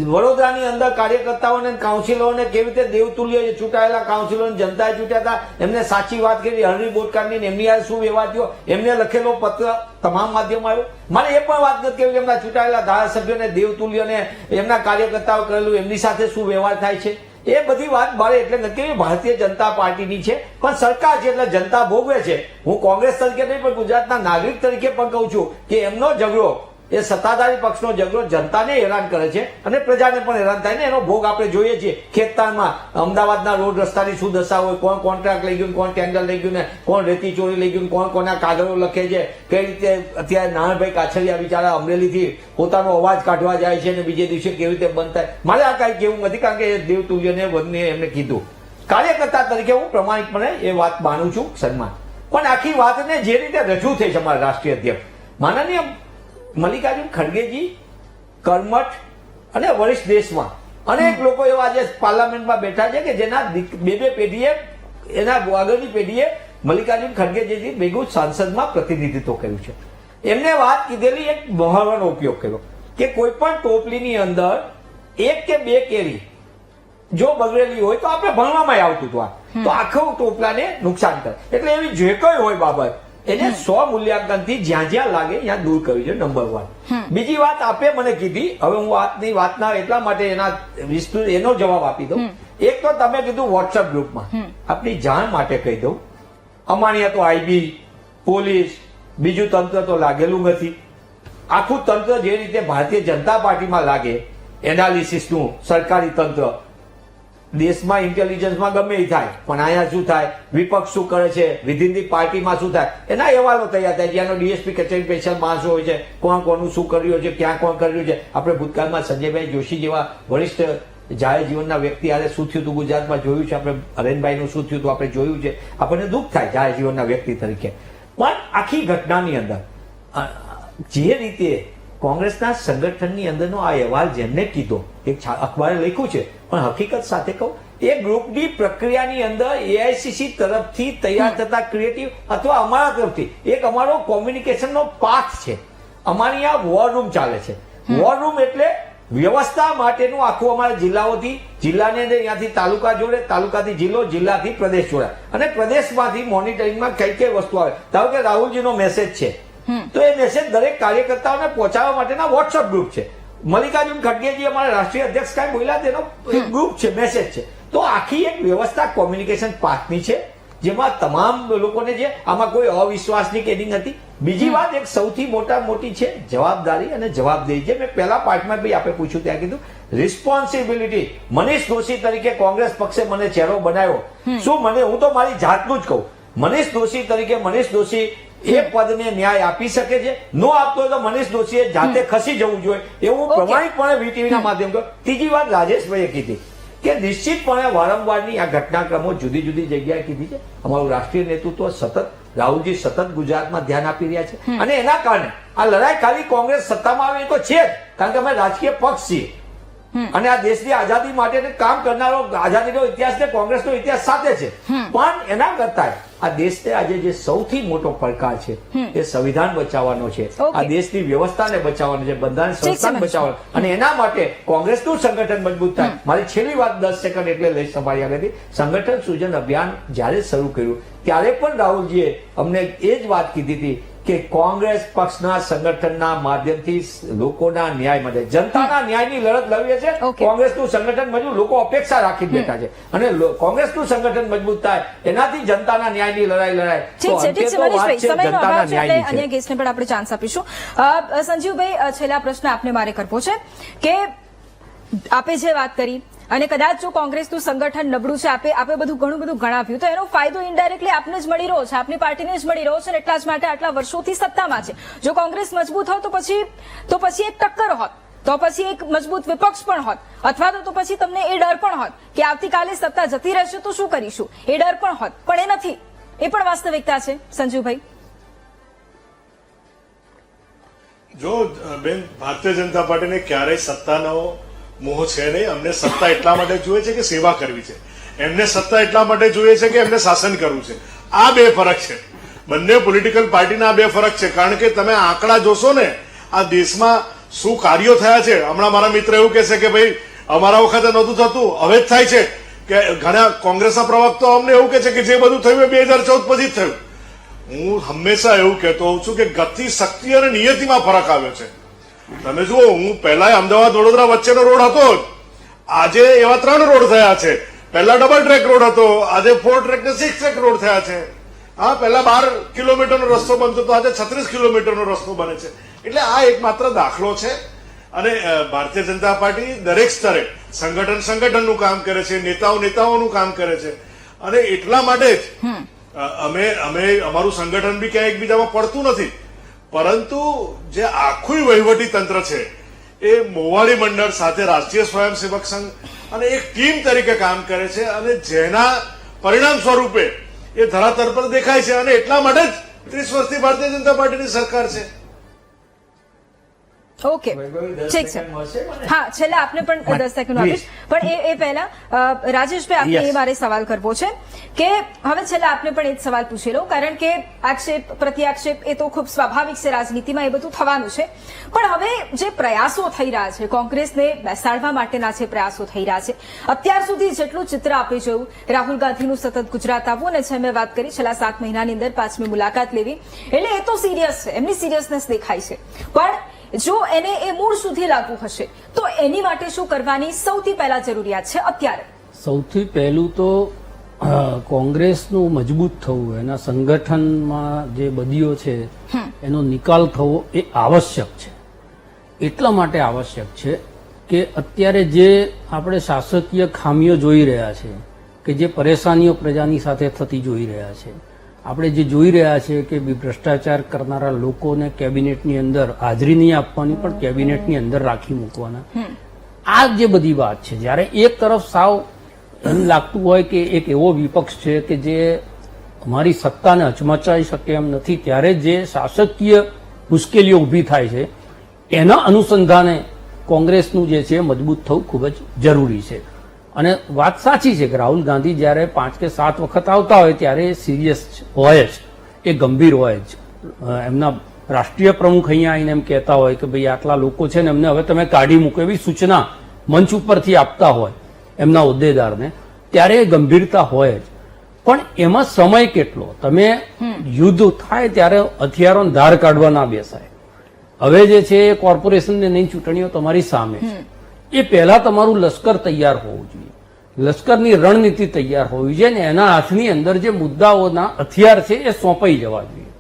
વડોદરાની અંદર કાર્યકર્તાઓને કાઉન્સિલરોને કેવી રીતે દેવતુલ્ય ચૂંટાયેલા કાઉન્સિલરોને જનતાએ ચૂંટ્યા હતા, એમને સાચી વાત કરી હરરી બોટકારની એમની યાર શું વ્યવહાર થયો, એમને લખેલો પત્ર તમામ માધ્યમ આવ્યો. મારે એ પણ વાત નથી કેવી એમના ચૂંટાયેલા ધારાસભ્યોને દેવતુલ્યને એમના કાર્યકર્તાઓ કરેલું એમની સાથે શું વ્યવહાર થાય છે એ બધી વાત મારે એટલે નથી. ભારતીય જનતા પાર્ટીની છે પણ સરકાર છે એટલે જનતા ભોગવે છે. હું કોંગ્રેસ તરીકે નહીં પણ ગુજરાતના નાગરિક તરીકે પણ કહું છું કે એમનો ઝઘડો એ સત્તાધારી પક્ષનો ઝઘડો જનતાને હેરાન કરે છે અને પ્રજાને પણ હેરાન થાય ને એનો ભોગ આપણે જોઈએ છીએ. ખેતતાણમાં અમદાવાદના રોડ રસ્તાની શું દશા હોય, કોણ કોન્ટ્રાક્ટ લઈ ગયું, કોણ ટેન્ડર લઈ ગયું ને કોણ રેતી ચોરી લઈ ગયું, કોણ કોના કાગળો લખે છે, કઈ રીતે અત્યારે નારાયણભાઈ કાછડિયા બિચારા અમરેલીથી પોતાનો અવાજ કાઢવા જાય છે અને બીજે દિવસે કેવી રીતે બંધ થાય. મારે આ કઈ કેવું નથી કારણ કે દેવતુલ્યને બંને એમને કીધું. કાર્યકર્તા તરીકે હું પ્રમાણિકપણે એ વાત માનું છું, સન્માન. પણ આખી વાતને જે રીતે રજૂ થઈ છે અમારા રાષ્ટ્રીય અધ્યક્ષ માનનીય મલ્લિકાર્જુન ખડગેજી કર્મઠ અને વરિષ્ઠ દેશમાં અનેક લોકો એવા આજે પાર્લામેન્ટમાં બેઠા છે કે જેના બે પેઢીએ એના આગળની પેઢીએ મલ્લિકાર્જુન ખડગેજીથી ભેગું સાંસદમાં પ્રતિનિધિત્વ કર્યું છે. એમને વાત કીધેલી એક મહાવરાનો ઉપયોગ કર્યો કે કોઈ પણ ટોપલીની અંદર એક કે બે કેરી જો બગડેલી હોય તો આપણે ભણવામાં આવતું હતું, તો આખું ટોપલાને નુકસાન કરે. એટલે એવી જે કોઈ હોય બાબત એને 100 મૂલ્યાંકનથી જ્યાં જ્યાં લાગે ત્યાં દૂર કરવી છે. નંબર 1. બીજી વાત આપે મને કીધી, હવે હું વાતના એટલા માટે એના વિસ્તૃત એનો જવાબ આપી દઉં. એક તો તમે કીધું વોટ્સઅપ ગ્રુપમાં, આપણી જાણ માટે કહી દઉં, અમારી તો આઈબી પોલીસ બીજું તંત્ર તો લાગેલું નથી. આખું તંત્ર જે રીતે ભારતીય જનતા પાર્ટીમાં લાગે એનાલિસિસનું સરકારી તંત્ર દેશમાં ઇન્ટેલિજન્સમાં ગમે એ થાય પણ અહીંયા શું થાય, વિપક્ષ શું કરે છે, વિધિન ધી પાર્ટીમાં શું થાય એના અહેવાલો તૈયાર થાય. જેનો ડીએસપી કચેરી સ્પેશિયલ માણસો હોય છે, કોણ કોનું શું કર્યું છે, ક્યાં કોણ કર્યું છે. આપણે ભૂતકાળમાં સંજયભાઈ જોશી જેવા વરિષ્ઠ જાહેર જીવનના વ્યક્તિ આરે શું થયું હતું ગુજરાતમાં જોયું છે, આપણે હરેનભાઈનું શું થયું હતું આપણે જોયું છે. આપણને દુઃખ થાય જાહેર જીવનના વ્યક્તિ તરીકે. પણ આખી ઘટનાની અંદર જે રીતે કોંગ્રેસના સંગઠનની અંદરનો આ અહેવાલ જેમને કીધો એક અખબારે લખ્યું છે, પણ હકીકત સાથે કહું એ ગ્રુપની પ્રક્રિયાની અંદર એઆઈસીસી તરફથી તૈયાર થતા ક્રિએટિવ અથવા અમારા તરફથી એક અમારો કોમ્યુનિકેશનનો પાથ છે. અમારી આ વોર રૂમ ચાલે છે. વોર રૂમ એટલે વ્યવસ્થા માટેનું આખું અમારા જિલ્લાઓથી જિલ્લાને ત્યાંથી તાલુકા જોડે, તાલુકાથી જિલ્લો, જિલ્લાથી પ્રદેશ જોડાય અને પ્રદેશમાંથી મોનિટરિંગમાં કઈ કઈ વસ્તુ આવે. ધારો કે રાહુલજીનો મેસેજ છે તો એ મેસેજ દરેક કાર્યકર્તાઓને પહોંચાડવા માટેના વોટ્સઅપ ગ્રુપ છે. મલ્લિકાર્જુન ખડગેજી અમારા રાષ્ટ્રીય અધ્યક્ષ કાંઈ બોલ્યા તેનો એક ગ્રુપ છે, મેસેજ છે. તો આખી એક વ્યવસ્થા કોમ્યુનિકેશન પાથની છે જેમાં તમામ લોકોને જે આમાં કોઈ અવિશ્વાસની કેની નથી. બીજી વાત એક સૌથી મોટી છે જવાબદારી અને જવાબદેહી. જે મેં પહેલા પાર્ટમાં બી આપણે પૂછ્યું ત્યાં કીધું રિસ્પોન્સિબિલિટી. મનીષ દોશી તરીકે કોંગ્રેસ પક્ષે મને ચહેરો બનાવ્યો. શું મને, હું તો મારી જાતનું જ કહું, મનીષ દોશી તરીકે મનીષ દોશી એ પદને ન્યાય આપી શકે છે. નો આપતો હોય તો મનીષ દોશીએ જાતે ખસી જવું જોઈએ એવું પ્રમાણિકપણે વીટીવીના માધ્યમથી. ત્રીજી વાત રાજેશભાઈએ કીધી કે નિશ્ચિતપણે વારંવારની આ ઘટનાક્રમો જુદી જુદી જગ્યાએ કીધી છે. અમારું રાષ્ટ્રીય નેતૃત્વ સતત, રાહુલજી સતત ગુજરાતમાં ધ્યાન આપી રહ્યા છે અને એના કારણે આ લડાઈ ખાલી કોંગ્રેસ સત્તામાં આવે તો છે જ, કારણ કે અમે રાજકીય પક્ષ છીએ અને આ દેશની આઝાદી માટે કામ કરનારો આઝાદીનો ઇતિહાસ ને કોંગ્રેસનો ઇતિહાસ સાથે છે. પણ એના કરતા આ દેશને આજે જે સૌથી મોટો પડકાર છે એ સંવિધાન બચાવવાનો છે, આ દેશની વ્યવસ્થાને બચાવવાનો છે, બંધારણ સંસ્થાને બચાવવાનો. અને એના માટે કોંગ્રેસનું સંગઠન મજબૂત થાય. મારી છેલ્લી વાત 10 સેકન્ડ એટલે લઈ તમારી આગળથી. સંગઠન સૃજન અભિયાન જયારે શરૂ કર્યું ત્યારે પણ રાહુલજીએ અમને એ જ વાત કીધી હતી કે કોંગ્રેસ પક્ષના સંગઠનના માધ્યમથી લોકોના ન્યાય માટે, જનતાના ન્યાયની લડત લડીએ છે. કોંગ્રેસનું સંગઠન મજબૂત, લોકો અપેક્ષા રાખીને બેઠા છે અને કોંગ્રેસનું સંગઠન મજબૂત થાય એનાથી જનતાના ન્યાયની લડાઈ લડાય. અન્ય ગેસ્ટને પણ આપણે ચાન્સ આપીશું. સંજીવભાઈ, છેલ્લા પ્રશ્ન આપને મારે કરવો છે કે આપે જે વાત કરી અને કદાચ જો કોંગ્રેસનું સંગઠન નબળું છે, આપે બધું ઘણું બધું ગણાવ્યું, તો એનો ફાયદો ઇનડાયરેક્ટલી આપને જ મળી રહ્યો છે, આપની પાર્ટીને જ મળી રહ્યો છે અને એટલા જ માટે આટલા વર્ષોથી સત્તામાં છે. જો કોંગ્રેસ મજબૂત હોત તો પછી એક ટક્કર હોત. તો પછી એક મજબૂત વિપક્ષ પણ હોત, અથવા તો પછી તમને એ ડર પણ હોત કે આવતીકાલે સત્તા જતી રહેશે તો શું કરીશું, એ ડર પણ હોત. પણ એ નથી, એ પણ વાસ્તવિકતા છે. સંજીવભાઈ, જો બેન, ભારતીય જનતા પાર્ટીને ક્યારેય સત્તાનો મોહ છે નહીં. અમને સત્તા એટલા માટે જોઈએ છે કે સેવા કરવી છે. એમને સત્તા એટલા માટે જોઈએ છે કે એમને શાસન કરવું છે. આ બે ફરક છે. બંને પોલિટિકલ પાર્ટીના આ બે ફરક છે. કારણ કે તમે આંકડા જોશો ને, આ દેશમાં શું કાર્યો થયા છે. હમણાં મારા મિત્ર એવું કહેશે કે ભાઈ અમારા વખતે નહોતું થતું, હવે જ થાય છે. કે ઘણા કોંગ્રેસના પ્રવક્તાઓ અમને એવું કહે છે કે જે બધું થયું એ 2014 પછી જ થયું. હું હંમેશા એવું કહેતો હોઉં છું કે ગતિ, શક્તિ અને નિયતિમાં ફરક આવ્યો છે. તમે જુઓ, હું પહેલા અમદાવાદ વડોદરા વચ્ચેનો રોડ હતો, આજે એવા 3 રોડ થયા છે. પહેલા ડબલ ટ્રેક રોડ હતો, આજે 4 ટ્રેક ને 6 ટ્રેક રોડ થયા છે. હા, પહેલા 12 કિલોમીટરનો રસ્તો બનતો હતો, આજે 36 કિલોમીટરનો રસ્તો બને છે. એટલે આ એક માત્ર દાખલો છે. અને ભારતીય જનતા પાર્ટી દરેક સ્તરે સંગઠનનું કામ કરે છે, નેતાઓનું કામ કરે છે. અને એટલા માટે જ અમારું સંગઠન બી ક્યાંય એકબીજામાં પડતું નથી. પરંતુ જે આખું વહીવટી તંત્ર છે એ મોવાડી મંડળ સાથે રાષ્ટ્રીય સ્વયંસેવક સંઘ અને એક ટીમ તરીકે કામ કરે છે, અને જેના પરિણામ સ્વરૂપે એ ધરાતલ પર દેખાય છે. અને એટલા માટે જ 30 વર્ષથી ભારતીય જનતા પાર્ટીની સરકાર છે. ઓકે, ઠીક છે. હા, છેલ્લે આપને પણ 10 સેકન્ડ આપીશ, પણ એ પહેલા રાજેશભાઈ, આપને એ મારે સવાલ કરવો છે કે હવે છેલ્લે આપને પણ એ જ સવાલ પૂછી લઉં, કારણ કે આક્ષેપ પ્રત્યાક્ષેપ એ તો ખૂબ સ્વાભાવિક છે, રાજનીતિમાં એ બધું થવાનું છે. પણ હવે જે પ્રયાસો થઈ રહ્યા છે, કોંગ્રેસને બેસાડવા માટેના જે પ્રયાસો થઈ રહ્યા છે, અત્યાર સુધી જેટલું ચિત્ર આપી જોયું, રાહુલ ગાંધીનું સતત ગુજરાત આવવું, અને છે મેં વાત કરી છેલ્લા 7 મહિનાની અંદર 5મી મુલાકાત લેવી, એટલે એ તો સિરિયસ છે, એમની સિરિયસનેસ દેખાય છે. પણ જો એને એ મૂળ સુધી લાવવું હશે તો એની માટે શું કરવાની સૌથી પહેલા જરૂરિયાત છે અત્યારે? સૌથી પહેલું તો કોંગ્રેસનું મજબૂત થવું, એના સંગઠનમાં જે બદીઓ છે એનો નિકાલ થવો એ આવશ્યક છે. એટલા માટે આવશ્યક છે કે અત્યારે જે આપણે શાસકીય ખામીઓ જોઈ રહ્યા છે, કે જે પરેશાનીઓ પ્રજાની સાથે થતી જોઈ રહ્યા છે, આપણે જે જોઈ રહ્યા છીએ કે ભ્રષ્ટાચાર કરનારા લોકોને કેબિનેટની અંદર હાજરી નહીં આપવાની, પણ કેબિનેટની અંદર રાખી મૂકવાના, આ જે બધી વાત છે, જ્યારે એક તરફ સાવ એમ લાગતું હોય કે એક એવો વિપક્ષ છે કે જે અમારી સત્તાને હચમચાવી શકે એમ નથી, ત્યારે જે શાસકીય મુશ્કેલીઓ ઊભી થાય છે એના અનુસંધાને કોંગ્રેસનું જે છે મજબૂત થવું ખૂબ જ જરૂરી છે. અને વાત સાચી છે કે રાહુલ ગાંધી જ્યારે 5 કે 7 વખત આવતા હોય ત્યારે સિરિયસ હોય જ, એ ગંભીર હોય જ. એમના રાષ્ટ્રીય પ્રમુખ અહીંયા આવીને એમ કહેતા હોય કે ભાઈ આટલા લોકો છે ને એમને હવે તમે કાઢી મૂકો, એવી સૂચના મંચ ઉપરથી આપતા હોય એમના હોદ્દેદારને, ત્યારે એ ગંભીરતા હોય જ. પણ એમાં સમય કેટલો, તમે યુદ્ધ થાય ત્યારે હથિયારોને ધાર કાઢવા ના બેસાય. હવે જે છે એ કોર્પોરેશનની નહીં ચૂંટણીઓ તમારી સામે છે, એ પહેલા તમારું લશ્કર તૈયાર હોવું જોઈએ, લશ્કરની રણનીતિ તૈયાર હોવી જોઈએ, ને એના હાથની અંદર જે મુદ્દાઓના હથિયાર છે એ સોંપાઈ જવા જોઈએ.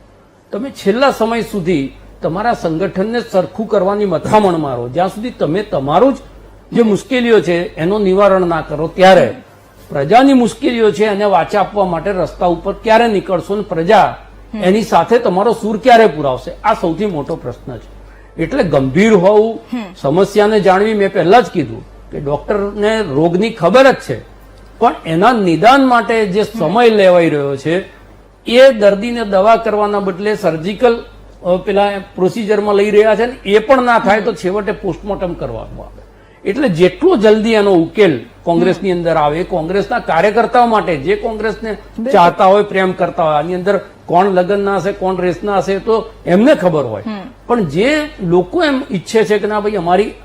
તમે છેલ્લા સમય સુધી તમારા સંગઠનને સરખું કરવાની મથામણ મારો, જ્યાં સુધી તમે તમારું જ જે મુશ્કેલીઓ છે એનું નિવારણ ના કરો, ત્યારે પ્રજાની મુશ્કેલીઓ છે એને વાચા આપવા માટે રસ્તા ઉપર ક્યારે નીકળશો ને પ્રજા એની સાથે તમારો સૂર ક્યારે પુરાવશે? આ સૌથી મોટો પ્રશ્ન છે. એટલે ગંભીર હોવું, સમસ્યાને જાણવી, મેં પહેલા જ કીધું કે ડોક્ટરને રોગની ખબર જ છે, પણ એના નિદાન માટે જે સમય લેવાઈ રહ્યો છે એ દર્દીને દવા કરવાના બદલે સર્જિકલ પેલા પ્રોસિજરમાં લઈ રહ્યા છે, ને એ પણ ના થાય તો છેવટે પોસ્ટમોર્ટમ કરવામાં આવે. એટલે જેટલો જલ્દી એનો ઉકેલ કોંગ્રેસની અંદર આવે, કોંગ્રેસના કાર્યકર્તાઓ માટે, જે કોંગ્રેસને ચાહતા હોય, પ્રેમ કરતા હોય, આની અંદર કોણ લગ્નના હશે, કોણ રેસના હશે તો એમને ખબર હોય, પણ જે લોકો એમ ઈચ્છે છે કે ના ભાઈ અમારી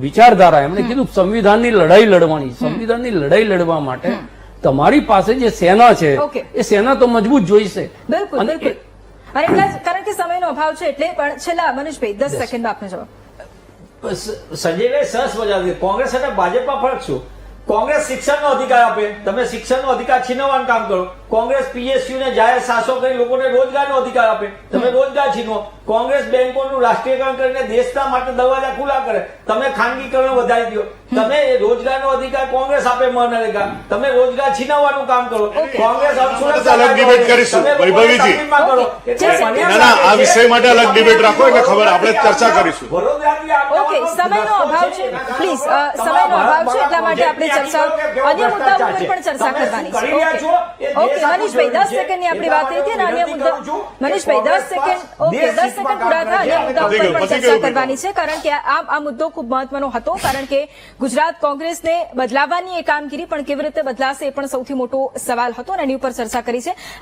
વિચારધારા, એમણે કીધું સંવિધાનની લડાઈ લડવાની, સંવિધાનની લડાઈ લડવા માટે તમારી પાસે જે સેના છે એ સેના તો મજબૂત જોઈશે. બિલકુલ, બિલકુલ. અને એટલા જ કારણ કે સમયનો અભાવ છે એટલે, પણ છેલ્લા મનીષભાઈ 10 સેકન્ડમાં આપને જવાબ. સંજયભાઈ સરસ મજા હતી. કોંગ્રેસ અને ભાજપમાં ફરક શું? કોંગ્રેસ શિક્ષણનો અધિકાર આપે, તમે શિક્ષણનો અધિકાર છીનવવાનું કામ કરો. કોંગ્રેસ પીએસયુ ને જાહેર સાહસો કરી લોકોને રોજગારનો અધિકાર આપે, તમે રોજગાર છીનવો. કોંગ્રેસ બેંકોનું રાષ્ટ્રીયકરણ કરીને દેશના માટે દરવાજા ખુલ્લા કરે, તમે ખાનગીકરણ વધારી દો. તમે રોજગારનો અધિકાર કોંગ્રેસ આપે, મનરેગા, તમે રોજગાર છીનવવાનું કામ કરો. કોંગ્રેસ અલગ ડિબેટ કરીશું વૈભવીજી. ના, આ વિષય માટે અલગ ડિબેટ રાખો એટલે ખબર આપણે ચર્ચા કરીશું. વડોદરાથી ઓકે, સમયનો અભાવ છે, પ્લીઝ, સમયનો અભાવ છે, એટલા માટે આપણે ચર્ચા અન્ય મુદ્દાઓ પર પણ ચર્ચા કરવાની છે. ઓકે, મનીષભાઈ, 10 સેકન્ડની આપણી વાત થઈ હતી અને અન્ય મુદ્દા, મનીષભાઈ 10 સેકન્ડ, ઓકે, 10 સેકન્ડ પૂરા થયા, અન્ય મુદ્દાઓ પર પણ ચર્ચા કરવાની છે, કારણ કે આ મુદ્દો ખૂબ મહત્વનો હતો, કારણ કે ગુજરાત કોંગ્રેસને બદલાવવાની એ કામગીરી પણ કેવી રીતે બદલાશે એ પણ સૌથી મોટો સવાલ હતો અને એની ઉપર ચર્ચા કરી છે.